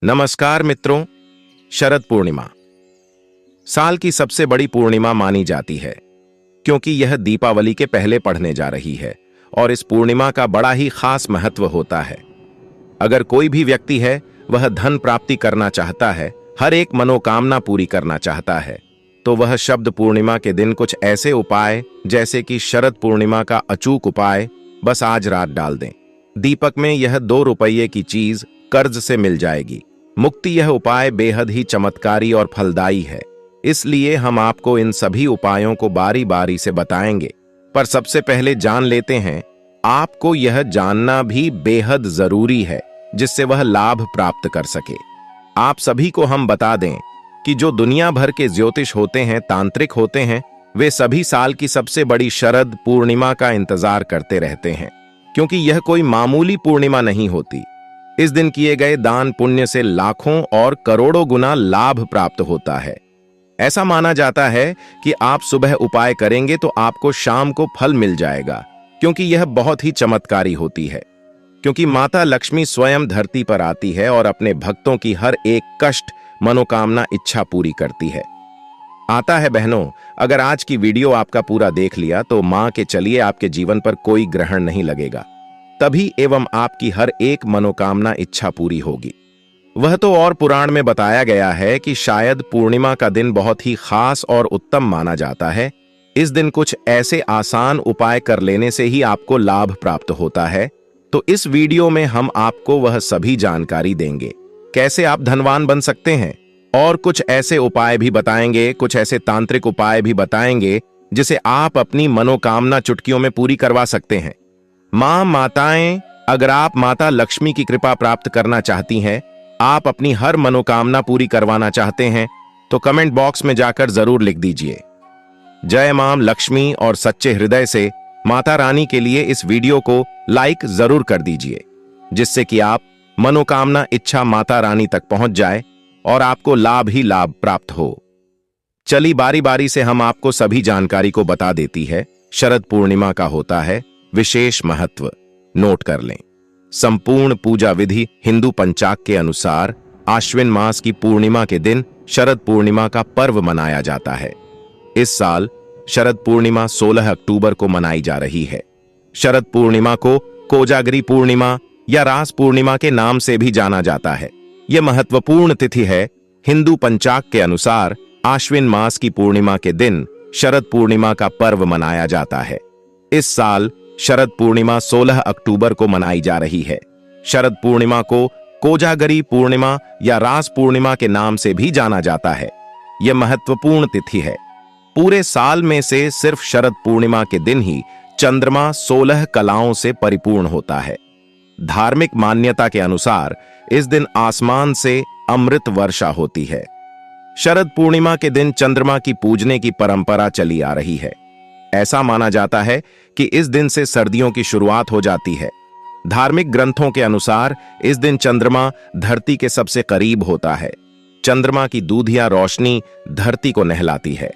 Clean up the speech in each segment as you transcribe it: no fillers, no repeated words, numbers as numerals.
नमस्कार मित्रों। शरद पूर्णिमा साल की सबसे बड़ी पूर्णिमा मानी जाती है क्योंकि यह दीपावली के पहले पड़ने जा रही है और इस पूर्णिमा का बड़ा ही खास महत्व होता है। अगर कोई भी व्यक्ति है वह धन प्राप्ति करना चाहता है, हर एक मनोकामना पूरी करना चाहता है, तो वह शब्द पूर्णिमा के दिन कुछ ऐसे उपाय जैसे कि शरद पूर्णिमा का अचूक उपाय बस आज रात डाल दें। दीपक में यह 2 रुपये की चीज कर्ज से मिल जाएगी। मुक्ति यह उपाय बेहद ही चमत्कारी और फलदायी है, इसलिए हम आपको इन सभी उपायों को बारी बारी से बताएंगे। पर सबसे पहले जान लेते हैं, आपको यह जानना भी बेहद जरूरी है जिससे वह लाभ प्राप्त कर सके। आप सभी को हम बता दें कि जो दुनिया भर के ज्योतिष होते हैं, तांत्रिक होते हैं, वे सभी साल की सबसे बड़ी शरद पूर्णिमा का इंतजार करते रहते हैं, क्योंकि यह कोई मामूली पूर्णिमा नहीं होती। इस दिन किए गए दान पुण्य से लाखों और करोड़ों गुना लाभ प्राप्त होता है। ऐसा माना जाता है कि आप सुबह उपाय करेंगे तो आपको शाम को फल मिल जाएगा, क्योंकि यह बहुत ही चमत्कारी होती है। क्योंकि माता लक्ष्मी स्वयं धरती पर आती है और अपने भक्तों की हर एक कष्ट, मनोकामना, इच्छा पूरी करती है। आता है बहनों, अगर आज की वीडियो आपका पूरा देख लिया तो मां के चलिए आपके जीवन पर कोई ग्रहण नहीं लगेगा, तभी एवं आपकी हर एक मनोकामना, इच्छा पूरी होगी। वह तो और पुराण में बताया गया है कि शायद पूर्णिमा का दिन बहुत ही खास और उत्तम माना जाता है। इस दिन कुछ ऐसे आसान उपाय कर लेने से ही आपको लाभ प्राप्त होता है। तो इस वीडियो में हम आपको वह सभी जानकारी देंगे, कैसे आप धनवान बन सकते हैं, और कुछ ऐसे उपाय भी बताएंगे, कुछ ऐसे तांत्रिक उपाय भी बताएंगे जिसे आप अपनी मनोकामना चुटकियों में पूरी करवा सकते हैं। माताएं, अगर आप माता लक्ष्मी की कृपा प्राप्त करना चाहती हैं, आप अपनी हर मनोकामना पूरी करवाना चाहते हैं, तो कमेंट बॉक्स में जाकर जरूर लिख दीजिए जय मां लक्ष्मी, और सच्चे हृदय से माता रानी के लिए इस वीडियो को लाइक जरूर कर दीजिए, जिससे कि आप मनोकामना, इच्छा माता रानी तक पहुंच जाए और आपको लाभ ही लाभ प्राप्त हो। चलिए बारी बारी से हम आपको सभी जानकारी को बता देती है। शरद पूर्णिमा का होता है विशेष महत्व, नोट कर लें। संपूर्ण पूजा विधि हिंदू पंचांग के अनुसार आश्विन मास की पूर्णिमा के दिन शरद पूर्णिमा का पर्व मनाया जाता है। इस साल शरद पूर्णिमा 16 अक्टूबर को मनाई जा रही है। शरद पूर्णिमा को कोजागरी पूर्णिमा या रास पूर्णिमा के नाम से भी जाना जाता है। यह महत्वपूर्ण तिथि है। हिंदू पंचांग के अनुसार आश्विन मास की पूर्णिमा के दिन शरद पूर्णिमा का पर्व मनाया जाता है। इस साल शरद पूर्णिमा 16 अक्टूबर को मनाई जा रही है। शरद पूर्णिमा को कोजागरी पूर्णिमा या रास पूर्णिमा के नाम से भी जाना जाता है। यह महत्वपूर्ण तिथि है। पूरे साल में से सिर्फ शरद पूर्णिमा के दिन ही चंद्रमा 16 कलाओं से परिपूर्ण होता है। धार्मिक मान्यता के अनुसार इस दिन आसमान से अमृत वर्षा होती है। शरद पूर्णिमा के दिन चंद्रमा की पूजने की परंपरा चली आ रही है। ऐसा माना जाता है कि इस दिन से सर्दियों की शुरुआत हो जाती है। धार्मिक ग्रंथों के अनुसार इस दिन चंद्रमा धरती के सबसे करीब होता है। चंद्रमा की दूधिया रोशनी धरती को नहलाती है।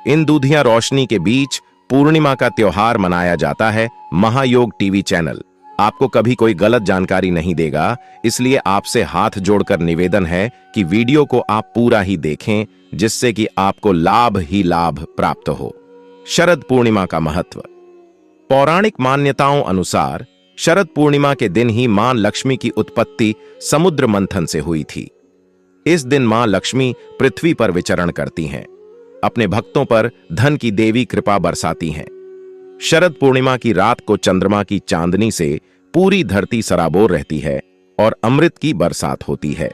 इन दूधिया रोशनी के बीच पूर्णिमा का त्योहार मनाया जाता है। महायोग टीवी चैनल आपको कभी कोई गलत जानकारी नहीं देगा, इसलिए आपसे हाथ जोड़कर निवेदन है कि वीडियो को आप पूरा ही देखें, जिससे कि आपको लाभ ही लाभ प्राप्त हो। शरद पूर्णिमा का महत्व। पौराणिक मान्यताओं अनुसार शरद पूर्णिमा के दिन ही मां लक्ष्मी की उत्पत्ति समुद्र मंथन से हुई थी। इस दिन मां लक्ष्मी पृथ्वी पर विचरण करती हैं, अपने भक्तों पर धन की देवी कृपा बरसाती हैं। शरद पूर्णिमा की रात को चंद्रमा की चांदनी से पूरी धरती सराबोर रहती है और अमृत की बरसात होती है।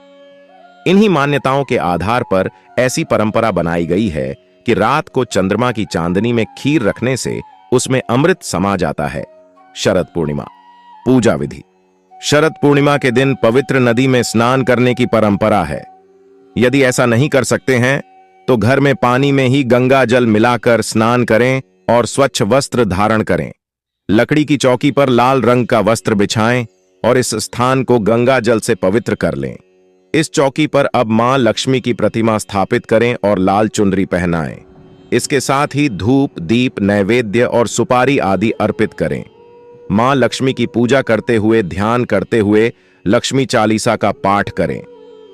इन्हीं मान्यताओं के आधार पर ऐसी परंपरा बनाई गई है कि रात को चंद्रमा की चांदनी में खीर रखने से उसमें अमृत समा जाता है। शरद पूर्णिमा पूजा विधि। शरद पूर्णिमा के दिन पवित्र नदी में स्नान करने की परंपरा है। यदि ऐसा नहीं कर सकते हैं तो घर में पानी में ही गंगा जल मिलाकर स्नान करें और स्वच्छ वस्त्र धारण करें। लकड़ी की चौकी पर लाल रंग का वस्त्र बिछाएं और इस स्थान को गंगा जल से पवित्र कर लें। इस चौकी पर अब मां लक्ष्मी की प्रतिमा स्थापित करें और लाल चुनरी पहनाएं। इसके साथ ही धूप, दीप, नैवेद्य और सुपारी आदि अर्पित करें। मां लक्ष्मी की पूजा करते हुए, ध्यान करते हुए लक्ष्मी चालीसा का पाठ करें।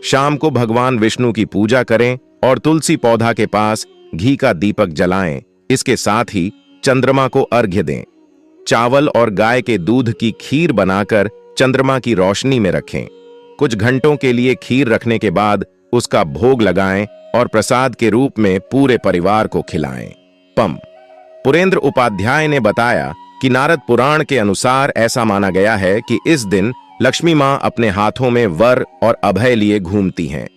शाम को भगवान विष्णु की पूजा करें और तुलसी पौधा के पास घी का दीपक जलाएं। इसके साथ ही चंद्रमा को अर्घ्य दें। चावल और गाय के दूध की खीर बनाकर चंद्रमा की रोशनी में रखें। कुछ घंटों के लिए खीर रखने के बाद उसका भोग लगाएं और प्रसाद के रूप में पूरे परिवार को खिलाएं। पम पुरेंद्र उपाध्याय ने बताया कि नारद पुराण के अनुसार ऐसा माना गया है कि इस दिन लक्ष्मी मां अपने हाथों में वर और अभय लिए घूमती हैं।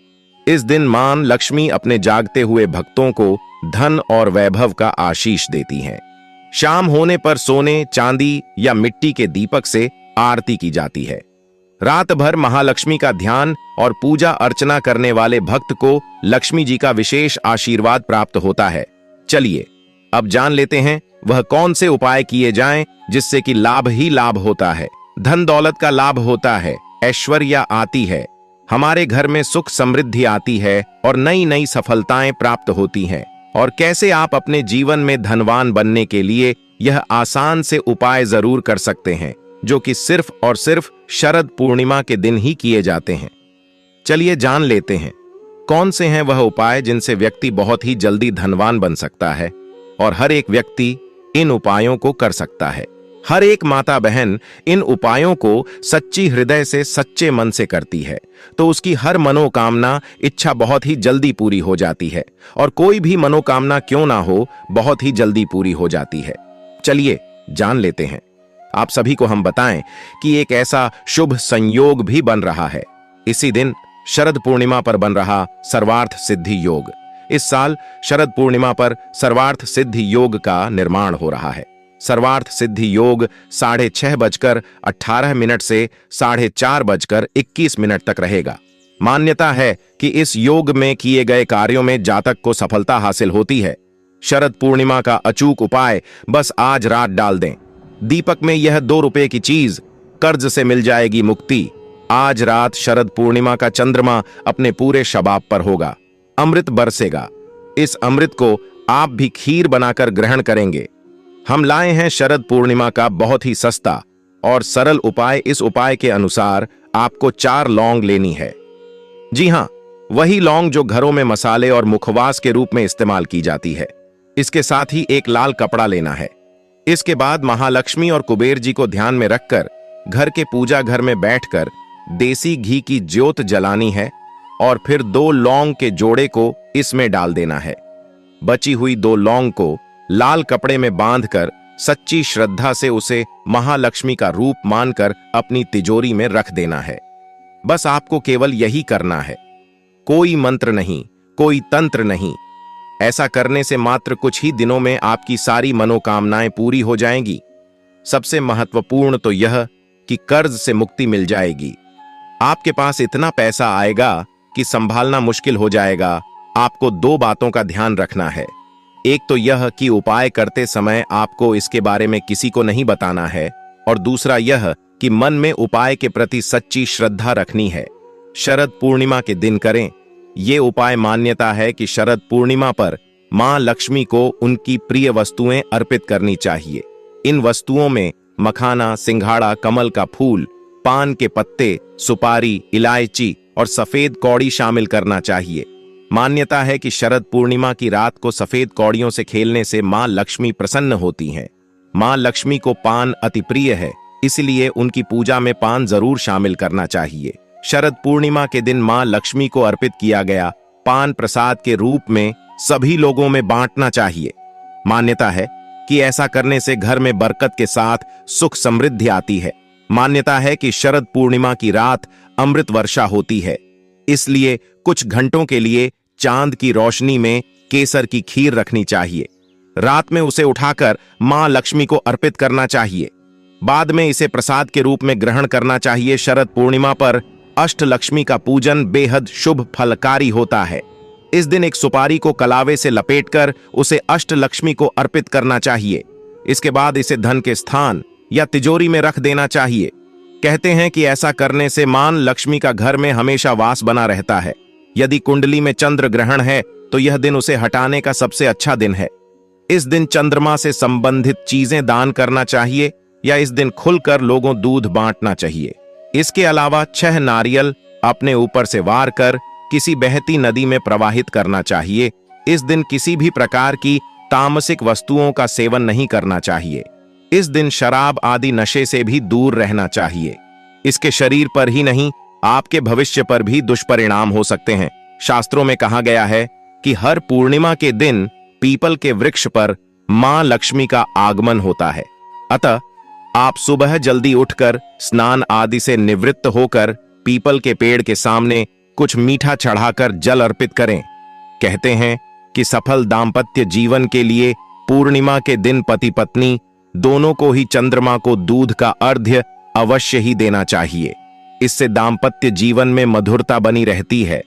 इस दिन मां लक्ष्मी अपने जागते हुए भक्तों को धन और वैभव का आशीष देती हैं। शाम होने पर सोने, चांदी या मिट्टी के दीपक से आरती की जाती है। रात भर महालक्ष्मी का ध्यान और पूजा अर्चना करने वाले भक्त को लक्ष्मी जी का विशेष आशीर्वाद प्राप्त होता है। चलिए अब जान लेते हैं वह कौन से उपाय किए जाएं जिससे कि लाभ ही लाभ होता है, धन दौलत का लाभ होता है, ऐश्वर्य आती है, हमारे घर में सुख समृद्धि आती है और नई नई सफलताएं प्राप्त होती हैं। और कैसे आप अपने जीवन में धनवान बनने के लिए यह आसान से उपाय जरूर कर सकते हैं जो कि सिर्फ और सिर्फ शरद पूर्णिमा के दिन ही किए जाते हैं। चलिए जान लेते हैं कौन से हैं वह उपाय जिनसे व्यक्ति बहुत ही जल्दी धनवान बन सकता है। और हर एक व्यक्ति इन उपायों को कर सकता है। हर एक माता बहन इन उपायों को सच्ची हृदय से, सच्चे मन से करती है तो उसकी हर मनोकामना, इच्छा बहुत ही जल्दी पूरी हो जाती है। और कोई भी मनोकामना क्यों ना हो, बहुत ही जल्दी पूरी हो जाती है। चलिए जान लेते हैं। आप सभी को हम बताएं कि एक ऐसा शुभ संयोग भी बन रहा है। इसी दिन शरद पूर्णिमा पर बन रहा सर्वार्थ सिद्धि योग। इस साल शरद पूर्णिमा पर सर्वार्थ सिद्धि योग का निर्माण हो रहा है। सर्वार्थ सिद्धि योग 6:18 से 4:21 तक रहेगा। मान्यता है कि इस योग में किए गए कार्यों में जातक को सफलता हासिल होती है। शरद पूर्णिमा का अचूक उपाय बस आज रात डाल दें। दीपक में यह 2 रुपए की चीज, कर्ज से मिल जाएगी मुक्ति। आज रात शरद पूर्णिमा का चंद्रमा अपने पूरे शबाब पर होगा। अमृत बरसेगा। इस अमृत को आप भी खीर बनाकर ग्रहण करेंगे। हम लाए हैं शरद पूर्णिमा का बहुत ही सस्ता और सरल उपाय। इस उपाय के अनुसार आपको 4 लौंग लेनी है। जी हां, वही लौंग जो घरों में मसाले और मुखवास के रूप में इस्तेमाल की जाती है। इसके साथ ही एक लाल कपड़ा लेना है। इसके बाद महालक्ष्मी और कुबेर जी को ध्यान में रखकर घर के पूजा घर में बैठकर देसी घी की ज्योत जलानी है और फिर 2 लौंग के जोड़े को इसमें डाल देना है। बची हुई 2 लौंग को लाल कपड़े में बांधकर सच्ची श्रद्धा से उसे महालक्ष्मी का रूप मानकर अपनी तिजोरी में रख देना है। बस आपको केवल यही करना है। कोई मंत्र नहीं, कोई तंत्र नहीं। ऐसा करने से मात्र कुछ ही दिनों में आपकी सारी मनोकामनाएं पूरी हो जाएंगी। सबसे महत्वपूर्ण तो यह कि कर्ज से मुक्ति मिल जाएगी। आपके पास इतना पैसा आएगा कि संभालना मुश्किल हो जाएगा। आपको 2 बातों का ध्यान रखना है। एक तो यह कि उपाय करते समय आपको इसके बारे में किसी को नहीं बताना है, और दूसरा यह कि मन में उपाय के प्रति सच्ची श्रद्धा रखनी है। शरद पूर्णिमा के दिन करें। ये उपाय मान्यता है कि शरद पूर्णिमा पर मां लक्ष्मी को उनकी प्रिय वस्तुएं अर्पित करनी चाहिए। इन वस्तुओं में मखाना, सिंघाड़ा, कमल का फूल, पान के पत्ते, सुपारी, इलायची और सफेद कौड़ी शामिल करना चाहिए। मान्यता है कि शरद पूर्णिमा की रात को सफेद कौड़ियों से खेलने से मां लक्ष्मी प्रसन्न होती हैं। मां लक्ष्मी को पान अति प्रिय है, इसलिए उनकी पूजा में पान जरूर शामिल करना चाहिए। शरद पूर्णिमा के दिन मां लक्ष्मी को अर्पित किया गया पान प्रसाद के रूप में सभी लोगों में बांटना चाहिए। मान्यता है कि ऐसा करने से घर में बरकत के साथ सुख समृद्धि आती है। मान्यता है कि शरद पूर्णिमा की रात अमृत वर्षा होती है, इसलिए कुछ घंटों के लिए चांद की रोशनी में केसर की खीर रखनी चाहिए। रात में उसे उठाकर मां लक्ष्मी को अर्पित करना चाहिए। बाद में इसे प्रसाद के रूप में ग्रहण करना चाहिए। शरद पूर्णिमा पर अष्टलक्ष्मी का पूजन बेहद शुभ फलकारी होता है। इस दिन एक सुपारी को कलावे से लपेटकर उसे अष्टलक्ष्मी को अर्पित करना चाहिए। इसके बाद इसे धन के स्थान या तिजोरी में रख देना चाहिए। कहते हैं कि ऐसा करने से मां लक्ष्मी का घर में हमेशा वास बना रहता है। यदि कुंडली में चंद्र ग्रहण है तो यह दिन उसे हटाने का सबसे अच्छा दिन है। इस दिन चंद्रमा से संबंधित चीजें दान करना चाहिए या इस दिन खुलकर लोगों दूध बांटना चाहिए। इसके अलावा 6 नारियल, अपने ऊपर से वार कर किसी बहती नदी में प्रवाहित करना चाहिए। इस दिन किसी भी प्रकार की तामसिक वस्तुओं का सेवन नहीं करना चाहिए। इस दिन शराब आदि नशे से भी दूर रहना चाहिए। इसके शरीर पर ही नहीं, आपके भविष्य पर भी दुष्परिणाम हो सकते हैं। शास्त्रों में कहा गया है कि हर पूर्णिमा के दिन पीपल के वृक्ष पर मां लक्ष्मी का आगमन होता है। अतः आप सुबह जल्दी उठकर स्नान आदि से निवृत्त होकर पीपल के पेड़ के सामने कुछ मीठा चढ़ाकर जल अर्पित करें। कहते हैं कि सफल दाम्पत्य जीवन के लिए पूर्णिमा के दिन पति पत्नी दोनों को ही चंद्रमा को दूध का अर्घ्य अवश्य ही देना चाहिए। इससे दाम्पत्य जीवन में मधुरता बनी रहती है।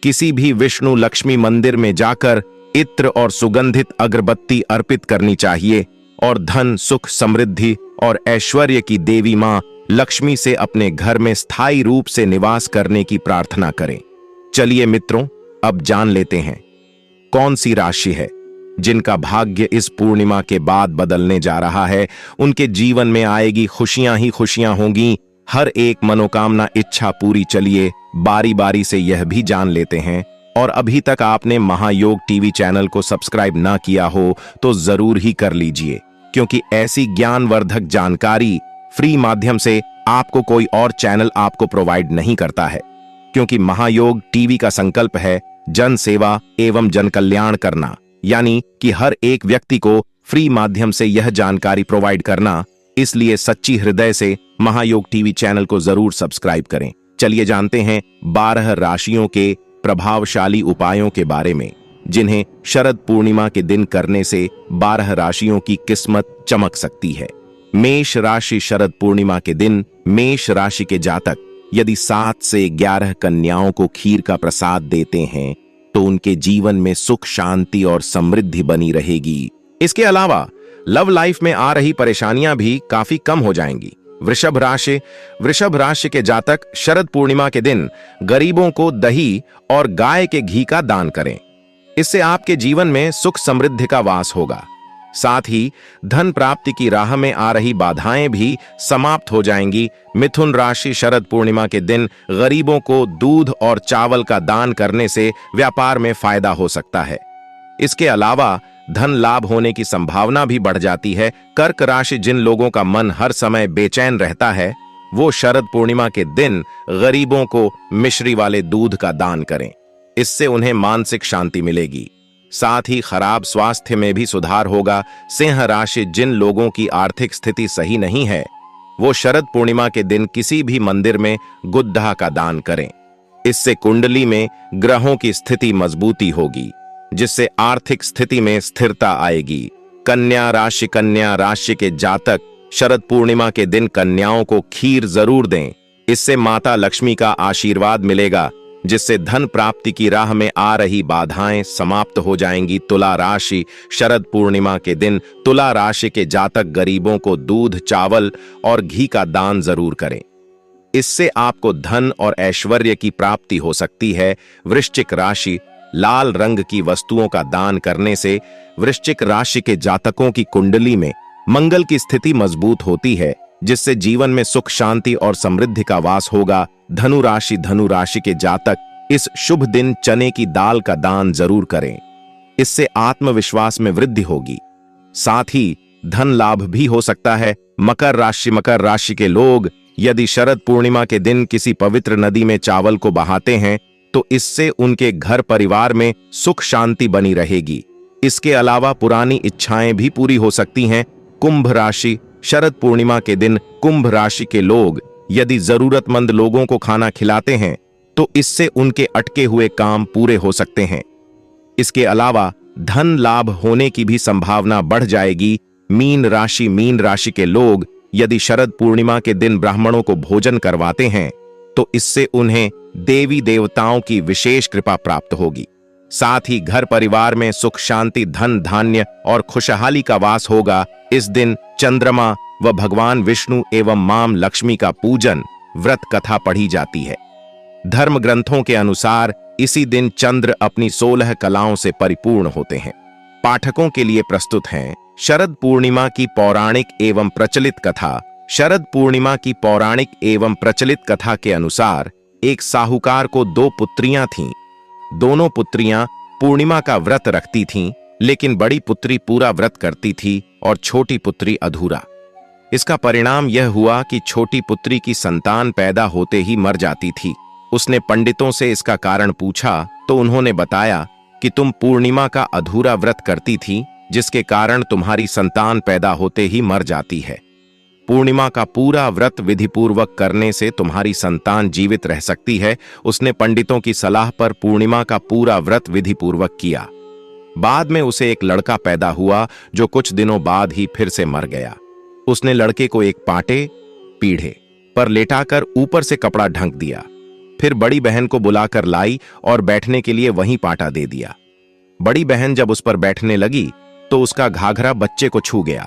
किसी भी विष्णु लक्ष्मी मंदिर में जाकर इत्र और सुगंधित अगरबत्ती अर्पित करनी चाहिए और धन, सुख, समृद्धि और ऐश्वर्य की देवी मां लक्ष्मी से अपने घर में स्थायी रूप से निवास करने की प्रार्थना करें। चलिए मित्रों, अब जान लेते हैं कौन सी राशि है जिनका भाग्य इस पूर्णिमा के बाद बदलने जा रहा है। उनके जीवन में आएगी खुशियां ही खुशियां होंगी, हर एक मनोकामना इच्छा पूरी। चलिए बारी बारी से यह भी जान लेते हैं। और अभी तक आपने महायोग टीवी चैनल को सब्सक्राइब ना किया हो तो जरूर ही कर लीजिए, क्योंकि ऐसी ज्ञानवर्धक जानकारी फ्री माध्यम से आपको कोई और चैनल आपको प्रोवाइड नहीं करता है। क्योंकि महायोग टीवी का संकल्प है जन सेवा एवं जन कल्याण करना, यानी कि हर एक व्यक्ति को फ्री माध्यम से यह जानकारी प्रोवाइड करना। इसलिए सच्ची हृदय से महायोग टीवी चैनल को जरूर सब्सक्राइब करें। चलिए जानते हैं 12 राशियों के प्रभावशाली उपायों के बारे में, जिन्हें शरद पूर्णिमा के दिन करने से 12 राशियों की किस्मत चमक सकती है। मेष राशि। शरद पूर्णिमा के दिन मेष राशि के जातक यदि 7 से 11 कन्याओं को खीर का प्रसाद देते हैं तो उनके जीवन में सुख, शांति और समृद्धि बनी रहेगी। इसके अलावा लव लाइफ में आ रही परेशानियां भी काफी कम हो जाएंगी। वृषभ राशि। वृषभ राशि के जातक शरद पूर्णिमा के दिन गरीबों को दही और गाय के घी का दान करें। इससे आपके जीवन में सुख समृद्धि का वास होगा। साथ ही धन प्राप्ति की राह में आ रही बाधाएं भी समाप्त हो जाएंगी। मिथुन राशि। शरद पूर्णिमा के दिन गरीबों को दूध और चावल का दान करने से व्यापार में फायदा हो सकता है। इसके अलावा धन लाभ होने की संभावना भी बढ़ जाती है। कर्क राशि। जिन लोगों का मन हर समय बेचैन रहता है वो शरद पूर्णिमा के दिन गरीबों को मिश्री वाले दूध का दान करें। इससे उन्हें मानसिक शांति मिलेगी। साथ ही खराब स्वास्थ्य में भी सुधार होगा। सिंह राशि। जिन लोगों की आर्थिक स्थिति सही नहीं है वो शरद पूर्णिमा के दिन किसी भी मंदिर में गुद्दा का दान करें। इससे कुंडली में ग्रहों की स्थिति मजबूती होगी, जिससे आर्थिक स्थिति में स्थिरता आएगी। कन्या राशि। कन्या राशि के जातक शरद पूर्णिमा के दिन कन्याओं को खीर जरूर दें। इससे माता लक्ष्मी का आशीर्वाद मिलेगा, जिससे धन प्राप्ति की राह में आ रही बाधाएं समाप्त हो जाएंगी। तुला राशि। शरद पूर्णिमा के दिन तुला राशि के जातक गरीबों को दूध, चावल और घी का दान जरूर करें। इससे आपको धन और ऐश्वर्य की प्राप्ति हो सकती है। वृश्चिक राशि। लाल रंग की वस्तुओं का दान करने से वृश्चिक राशि के जातकों की कुंडली में मंगल की स्थिति मजबूत होती है, जिससे जीवन में सुख, शांति और समृद्धि का वास होगा। धनु राशि। धनु राशि के जातक इस शुभ दिन चने की दाल का दान जरूर करें। इससे आत्मविश्वास में वृद्धि होगी। साथ ही धन लाभ भी हो सकता है। मकर राशि। मकर राशि के लोग यदि शरद पूर्णिमा के दिन किसी पवित्र नदी में चावल को बहाते हैं तो इससे उनके घर परिवार में सुख शांति बनी रहेगी। इसके अलावा पुरानी इच्छाएं भी पूरी हो सकती हैं। कुंभ राशि। शरद पूर्णिमा के दिन कुंभ राशि के लोग यदि जरूरतमंद लोगों को खाना खिलाते हैं तो इससे उनके अटके हुए काम पूरे हो सकते हैं। इसके अलावा धन लाभ होने की भी संभावना बढ़ जाएगी। मीन राशि। मीन राशि के लोग यदि शरद पूर्णिमा के दिन ब्राह्मणों को भोजन करवाते हैं तो इससे उन्हें देवी देवताओं की विशेष कृपा प्राप्त होगी। साथ ही घर परिवार में सुख, शांति, धन, धान्य और खुशहाली का वास होगा। इस दिन चंद्रमा व भगवान विष्णु एवं मां लक्ष्मी का पूजन, व्रत कथा पढ़ी जाती है। धर्म ग्रंथों के अनुसार इसी दिन चंद्र अपनी 16 कलाओं से परिपूर्ण होते हैं। पाठकों के लिए प्रस्तुत हैं शरद पूर्णिमा की पौराणिक एवं प्रचलित कथा। शरद पूर्णिमा की पौराणिक एवं प्रचलित कथा के अनुसार एक साहूकार को 2 पुत्रियां थीं। दोनों पुत्रियां पूर्णिमा का व्रत रखती थीं, लेकिन बड़ी पुत्री पूरा व्रत करती थी और छोटी पुत्री अधूरा। इसका परिणाम यह हुआ कि छोटी पुत्री की संतान पैदा होते ही मर जाती थी। उसने पंडितों से इसका कारण पूछा तो उन्होंने बताया कि तुम पूर्णिमा का अधूरा व्रत करती थी, जिसके कारण तुम्हारी संतान पैदा होते ही मर जाती है। पूर्णिमा का पूरा व्रत विधिपूर्वक करने से तुम्हारी संतान जीवित रह सकती है। उसने पंडितों की सलाह पर पूर्णिमा का पूरा व्रत विधिपूर्वक किया। बाद में उसे एक लड़का पैदा हुआ जो कुछ दिनों बाद ही फिर से मर गया। उसने लड़के को एक पाटे पीढ़े पर लेटाकर ऊपर से कपड़ा ढक दिया, फिर बड़ी बहन को बुलाकर लाई और बैठने के लिए वहीं पाटा दे दिया। बड़ी बहन जब उस पर बैठने लगी तो उसका घाघरा बच्चे को छू गया।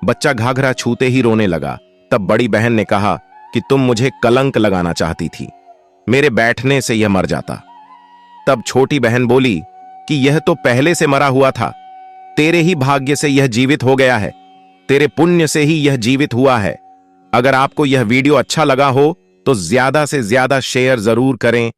बच्चा घाघरा छूते ही रोने लगा। तब बड़ी बहन ने कहा कि तुम मुझे कलंक लगाना चाहती थी, मेरे बैठने से यह मर जाता। तब छोटी बहन बोली कि यह तो पहले से मरा हुआ था, तेरे ही भाग्य से यह जीवित हो गया है, तेरे पुण्य से ही यह जीवित हुआ है। अगर आपको यह वीडियो अच्छा लगा हो तो ज्यादा से ज्यादा शेयर जरूर करें